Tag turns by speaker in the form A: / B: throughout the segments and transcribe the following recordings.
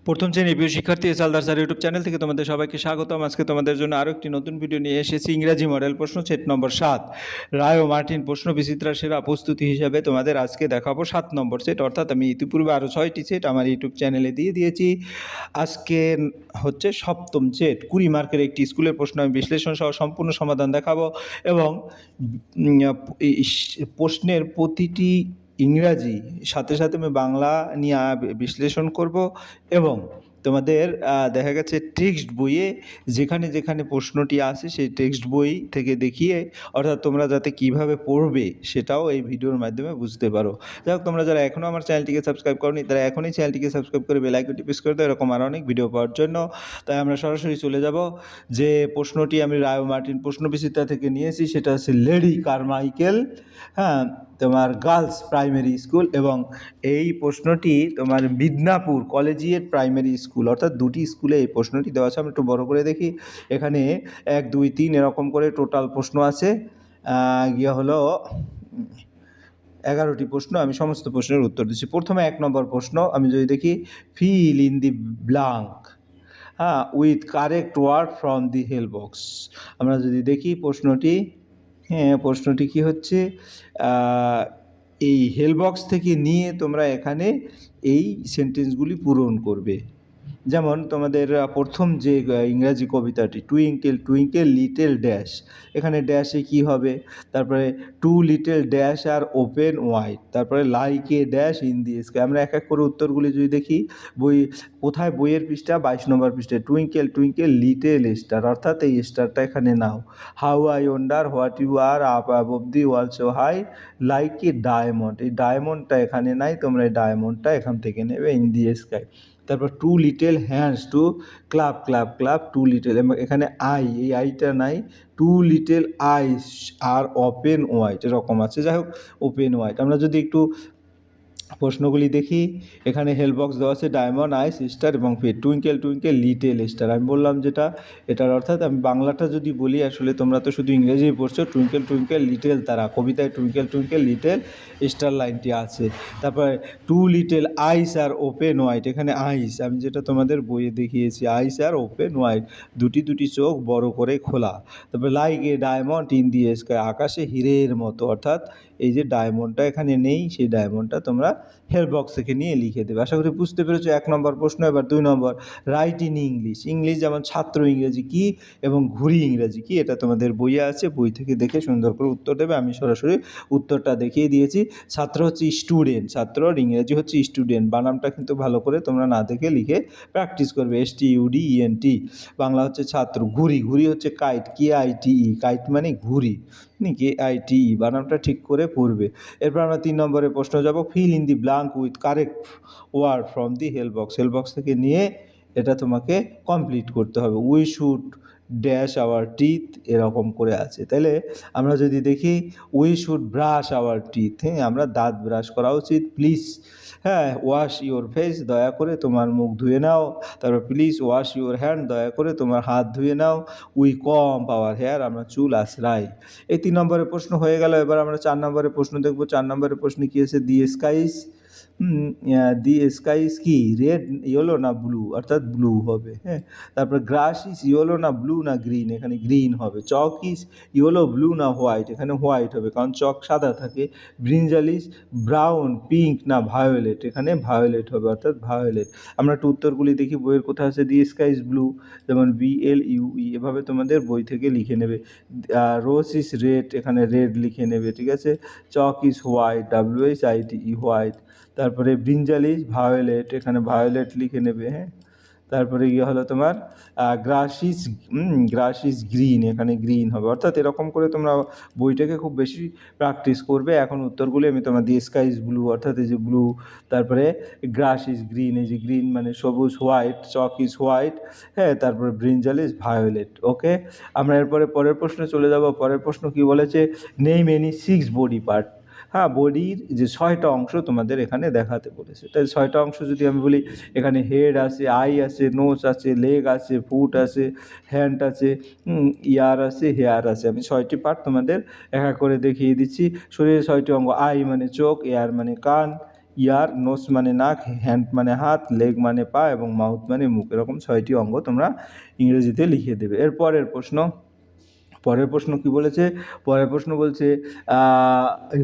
A: প্রথম শ্রেণীর প্রিয় শিক্ষার্থী সালদার স্যার ইউটিউব চ্যানেল থেকে তোমাদের সবাইকে স্বাগতম। আজকে তোমাদের জন্য আরও একটি নতুন ভিডিও নিয়ে এসেছি। ইংরাজি মডেল প্রশ্ন সেট নম্বর 7, রায় ও মার্টিন প্রশ্ন বিচিত্রা সেরা প্রস্তুতি হিসাবে তোমাদের আজকে দেখাবো 7 নম্বর সেট। অর্থাৎ আমি ইতিপূর্বে আরও 6টি সেট আমার ইউটিউব চ্যানেলে দিয়ে দিয়েছি। আজকে হচ্ছে সপ্তম সেট, 20 মার্কের একটি স্কুলের প্রশ্ন আমি বিশ্লেষণ সহ সম্পূর্ণ সমাধান দেখাবো এবং প্রশ্নের প্রতিটি ইংরাজি সাথে সাথে আমি বাংলা নিয়ে বিশ্লেষণ করব এবং তোমাদের দেখা গেছে টেক্সট বইয়ে যেখানে যেখানে প্রশ্নটি আছে সেই টেক্সট বই থেকে দেখিয়ে, অর্থাৎ তোমরা যাতে কিভাবে পড়বে সেটাও এই ভিডিওর মাধ্যমে বুঝতে পারো। যাই হোক, তোমরা যারা এখনও আমার চ্যানেলটিকে সাবস্ক্রাইব করোনি তারা এখনই চ্যানেলটিকে সাবস্ক্রাইব করে বেল আইকনটি প্রেস করে দাও এরকম আরও অনেক ভিডিও পাওয়ার জন্য। তাই আমরা সরাসরি চলে যাব যে প্রশ্নটি আমি রায় ও মার্টিন প্রশ্ন বিচিত্রা থেকে নিয়েছি, সেটা হচ্ছে লেডি কারমাইকেল, হ্যাঁ, তোমার গার্লস প্রাইমারি স্কুল, এবং এই প্রশ্নটি তোমার মিদনাপুর কলেজিয়েট প্রাইমারি স্কুল, অর্থাৎ দুটি স্কুলে এই প্রশ্নটি দেওয়া আছে। আমি একটু বড় করে দেখি, এখানে 1, 2, 3 এরকম করে টোটাল প্রশ্ন আছে, হলো 11টি প্রশ্ন। আমি সমস্ত প্রশ্নের উত্তর দিচ্ছি। প্রথমে 1 নম্বর প্রশ্ন আমি যদি দেখি, ফিল ইন দি ব্ল্যাঙ্ক, হ্যাঁ, with correct word from the help box. আমরা যদি দেখি প্রশ্নটি, হ্যাঁ, প্রশ্নটি কী হচ্ছে, এই হেলবক্স থেকে নিয়ে তোমরা এখানে এই সেন্টেন্সগুলি পূরণ করবে। যেমন তোমাদের প্রথম যে ইংরাজি কবিতাটি, টুইঙ্কেল টুইঙ্কেল লিটল ড্যাশ, এখানে ড্যাশে কি হবে, তারপরে টু লিটল ড্যাশ আর ওপেন ওয়াইড, তারপরে like a dash in the sky. আমরা এক এক করে উত্তরগুলি যদি দেখি, কোথায় বইয়ের পৃষ্ঠা, 22 নম্বর পৃষ্ঠায়, টুইঙ্কেল টুইঙ্কেল লিটল স্টার, অর্থাৎ এই স্টারটা এখানে নাও। How I wonder what you are up above the world so high like a diamond, এই ডায়মন্ডটা এখানে নাই, তোমরা এই ডায়মন্ডটা এখান থেকে নেবে, ইন দি স্কাই। তারপর two little hands to clap clap clap, two little, এখানে আই, এই আইটা নাই, two little eyes are open wide এরকম আছে। যাই হোক, ওপেন ওয়াইড। আমরা যদি একটু প্রশ্নগুলি দেখি, এখানে হেলবক্স দেওয়া আছে ডায়মন্ড, আইস, স্টার এবং feet, twinkle twinkle little star. আমি বললাম যেটা, এটার অর্থাৎ আমি বাংলাটা যদি বলি, আসলে তোমরা তো শুধু ইংরেজি পড়ছো, টুইঙ্কেল টুইঙ্কেল লিটেল তারা, কবিতায় টুইঙ্কেল টুইঙ্কেল লিটেল স্টার লাইনটি আছে। তারপরে two little eyes are open wide, এখানে আইস আমি যেটা তোমাদের বইয়ে দেখিয়েছি, আইস আর ওপেন ওয়াইড, দুটি চোখ বড় করে খোলা। তারপরে like a diamond in the sky, আকাশে হীরের মতো, অর্থাৎ এই যে ডায়মন্ডটা এখানে নেই, সেই ডায়মন্ডটা তোমরা হেলবক্স থেকে নিয়ে লিখে দেবে। আশা করি বুঝতে পেরেছো 1 নম্বর প্রশ্ন। এবার 2 নম্বর, রাইট ইন ইংলিশ, ইংলিশ যেমন ছাত্র ইংরেজি কী এবং ঘুড়ি ইংরেজি কী, এটা তোমাদের বইয়ে আছে, বই থেকে দেখে সুন্দর করে উত্তর দেবে। আমি সরাসরি উত্তরটা দেখিয়ে দিয়েছি। ছাত্র হচ্ছে স্টুডেন্ট, ছাত্রর ইংরেজি হচ্ছে স্টুডেন্ট, বানামটা কিন্তু ভালো করে তোমরা না দেখে লিখে প্র্যাকটিস করবে, STUDENT। বাংলা হচ্ছে ছাত্র। ঘুড়ি, ঘুড়ি হচ্ছে কাইট, KITE, কাইট মানে ঘুড়ি, KITE, বানামটা ঠিক করে পড়বে। এরপর আমরা 3 নম্বরের প্রশ্ন যাব, fill in the blank with correct word from the help box, help box থেকে নিয়ে এটা তোমাকে কমপ্লিট করতে হবে। We should dash our teeth, এরকম করে আছে। তাহলে আমরা যদি দেখি, we should brush our teeth, হ্যাঁ, আমরা দাঁত ব্রাশ করা উচিত। প্লিজ, হ্যাঁ, ওয়াশ ইউর ফেস, দয়া করে তোমার মুখ ধুয়ে নাও। তারপর প্লিজ ওয়াশ ইউর হ্যান্ড, দয়া করে তোমার হাত ধুয়ে নাও। উই কম্ব আওয়ার হেয়ার, আমরা চুল আঁচড়াই। এই 3 নম্বরের প্রশ্ন হয়ে গেল। এবার আমরা 4 নম্বরের প্রশ্ন দেখব। 4 নম্বরের প্রশ্নে কী আছে, দি স্কাইস, দি স্কাইস কি রেড, ইয়েলো না ব্লু, অর্থাৎ ব্লু হবে, হ্যাঁ। তারপর গ্রাস ইজ ইয়েলো না ব্লু না গ্রিন, এখানে গ্রিন হবে। চক ইজ ইয়েলো ব্লু না হোয়াইট, এখানে হোয়াইট হবে, কারণ চক সাদা থাকে। ব্রিঞ্জাল ইজ ব্রাউন পিঙ্ক না ভায়োলেট, এখানে ভায়োলেট হবে, অর্থাৎ ভায়োলেট। আমরা একটু উত্তরগুলি দেখি, বইয়ের কোথায় আছে, দি স্কাই ইজ ব্লু, যেমন BLUE, এভাবে তোমাদের বই থেকে লিখে নেবে। রোজ ইজ রেড, এখানে রেড লিখে নেবে, ঠিক আছে। চক ইজ হোয়াইট, WHITE, হোয়াইট। তারপরে ব্রিঞ্জাল ইজ ভায়োলেট, এখানে ভায়োলেট লিখে নেবে, হ্যাঁ। তারপরে হলো তোমার গ্রাস ইজ গ্রিন, এখানে গ্রিন হবে, অর্থাৎ এরকম করে তোমরা বইটাকে খুব বেশি প্র্যাকটিস করবে। এখন উত্তরগুলি আমি তোমার, দি স্কাই ইজ ব্লু, অর্থাৎ এই যে ব্লু, তারপরে গ্রাস ইজ গ্রিন, এই যে গ্রিন মানে সবুজ, হোয়াইট, চক ইজ হোয়াইট, হ্যাঁ, তারপরে ব্রিঞ্জাল ইজ ভায়োলেট। ওকে, আমরা এরপরে পরের প্রশ্নে চলে যাব। পরের প্রশ্ন কি বলেছে, নেম এনি 6 বডি পার্ট, হ্যাঁ, বডির যে 6টা অংশ তোমাদের এখানে দেখাতে বলেছে। তাই 6টা অংশ যদি আমি বলি, এখানে হেড আছে, আই আছে, নোজ আছে, লেগ আছে, ফুট আছে, হ্যান্ড আছে, ইয়ার আছে, হেয়ার আছে। আমি 6টি পার্ট তোমাদের এক এক করে দেখিয়ে দিচ্ছি। শরীরের 6টি অঙ্গ, আই মানে চোখ, এয়ার মানে কান, ইয়ার, নোজ মানে নাক, হ্যান্ড মানে হাত, লেগ মানে পা এবং মাউথ মানে মুখ। এরকম 6টি অঙ্গ তোমরা ইংরেজিতে লিখে দেবে। পরের প্রশ্ন কি বলেছে? পরের প্রশ্ন বলছে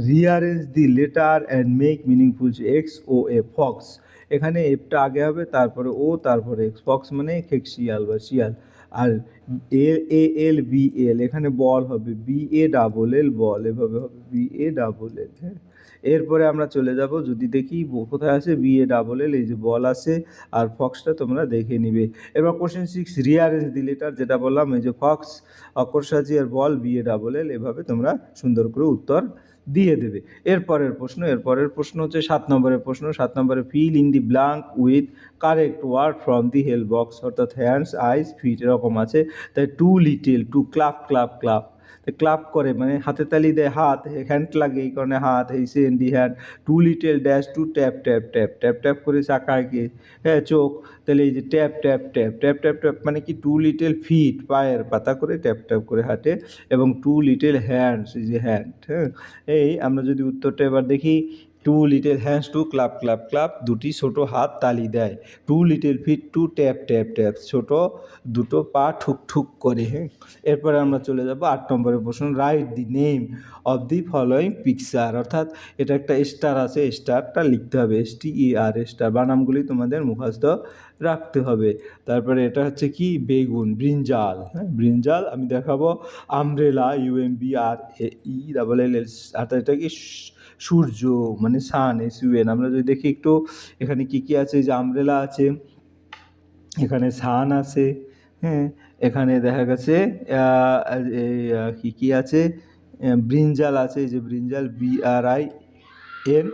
A: rearrange the letter and make meaningful X O A fox. এখানে এফটা আগে হবে, তারপরে ও, তারপরে এক্স। ফক্স মানে শিয়াল বা শিয়াল। আর BL এখানে বল হবে, BALL বল, এভাবে হবে BALL। হ্যাঁ, এরপরে আমরা চলে যাব, যদি দেখি কোথায় আছে BALL, এই যে বল আছে, আর ফক্সটা তোমরা দেখে নিবে। এবার কোশ্চেন 6, রিঅ্যারেঞ্জ দি লেটার, যেটা বললাম এই যে ফক্স, অক্ষর সাজিয়ে আর বল BALL, এভাবে তোমরা সুন্দর করে উত্তর দিয়ে দেবে। এরপরের প্রশ্ন হচ্ছে 7 নম্বরের প্রশ্ন। 7 নম্বরে fill in the blank with correct word from the help box, অর্থাৎ হ্যান্ডস, আইস, ফিট এরকম আছে। তাই two little, to clap clap clap, clap করে মানে হাতে তালি দেয়, হাত, হ্যান্ড লাগে এই কারণে হাত, এই সে N D hand. Two little dash two tap tap tap tap tap করে চাকাকে, হ্যাঁ চোখ, তাহলে এই যে tap tap tap tap tap tap মানে কি টু লিটেল ফিট, পায়ের পাতা করে ট্যাপ ট্যাপ করে হাঁটে, এবং টু লিটেল হ্যান্ডস, এই যে হ্যান্ড। হ্যাঁ, এই আমরা যদি উত্তরটা এবার দেখি, two little hands to clap clap clap, দুটি ছোটো হাত তালি দেয়। Two little feet to tap tap tap, ছোটো দুটো পা ঠুক ঠুক করে। হ্যাঁ, এরপরে আমরা চলে যাব 8 নম্বরের প্রশ্ন। Write the name of the following picture, অর্থাৎ এটা একটা স্টার আছে, স্টারটা লিখতে হবে, STAR, স্টার। বানামগুলি তোমাদের মুখস্থ রাখতে হবে। তারপরে এটা হচ্ছে কি, বেগুন, ব্রিঞ্জাল। হ্যাঁ, ব্রিঞ্জাল। আমি দেখাবো আমব্রেলা, UMBRAELL, অর্থাৎ এটা কি সূর্য মানে সান, SUN। আমরা যদি দেখি একটু এখানে কি কি আছে, যে আমব্রেলা আছে, এখানে সান আছে, হ্যাঁ, এখানে দেখা গেছে কি কি আছে, ব্রিঞ্জাল আছে, এই যে brinjal, BRIN,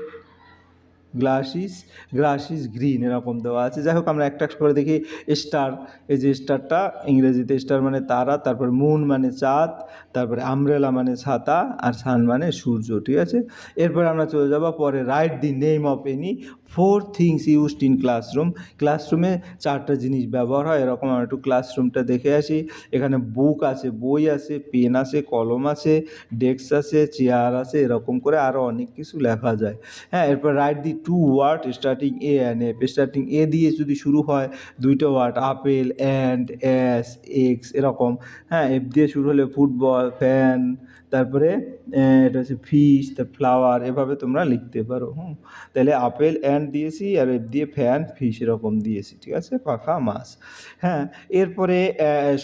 A: glass is green, এরকম দেওয়া আছে। যাই হোক, আমরা একটা করে দেখি। স্টার, এই যে স্টারটা ইংরেজিতে স্টার মানে তারা, তারপর মুন মানে চাঁদ, তারপরে আমব্রেলা মানে ছাতা, আর সান মানে সূর্য। ঠিক আছে, এরপর আমরা চলে যাব পরে। Write the name of any 4 things used in classroom. ক্লাসরুমে 4টা জিনিস ব্যবহার হয়, এরকম আমরা একটু ক্লাসরুমটা দেখে আসি। এখানে বুক আছে, বই আছে, পেন আছে, কলম আছে, ডেস্ক আছে, চেয়ার আছে, এরকম করে আরও অনেক কিছু লেখা যায়। হ্যাঁ, এরপর write the 2 word starting A and F। Starting A দিয়ে যদি শুরু হয় 2টা word, apple, and, as, axe, এরকম। হ্যাঁ, F দিয়ে শুরু হলে ফুটবল, ফ্যান, তারপরে এটা হচ্ছে ফিশ, ফ্লাওয়ার, এভাবে তোমরা লিখতে পারো। তাহলে আপেল, অ্যান্ড দিয়েছি, আর F দিয়ে ফ্যান, ফিশ এরকম দিয়েছি। ঠিক আছে, পাখা, মাছ। হ্যাঁ, এরপরে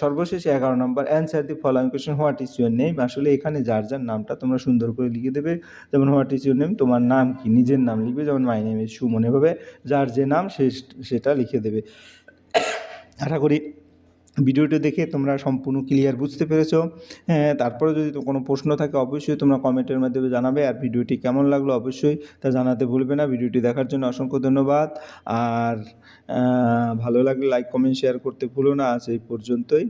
A: সর্বশেষ 11 নম্বর, answer the following question, what is your name. আসলে এখানে যার যার নামটা তোমরা সুন্দর করে লিখে দেবে। যেমন হোয়াট ইজ ইউর নেম, তোমার নাম কি, নিজের নাম লিখবে, যেমন মাই নেম ইজ সুমন। এভাবে যার যে নাম সেটা লিখে দেবে। আশা করি ভিডিওটি দেখে তোমরা সম্পূর্ণ ক্লিয়ার বুঝতে পেরেছো। হ্যাঁ, তারপরে যদি কোনো প্রশ্ন থাকে অবশ্যই তোমরা কমেন্টের মাধ্যমে জানাবে। আর ভিডিওটি কেমন লাগলো অবশ্যই তা জানাতে ভুলবে না। ভিডিওটি দেখার জন্য অসংখ্য ধন্যবাদ। আর ভালো লাগলে লাইক, কমেন্ট, শেয়ার করতে ভুলো না। আজ এই পর্যন্তই।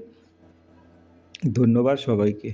A: ধন্যবাদ সবাইকে।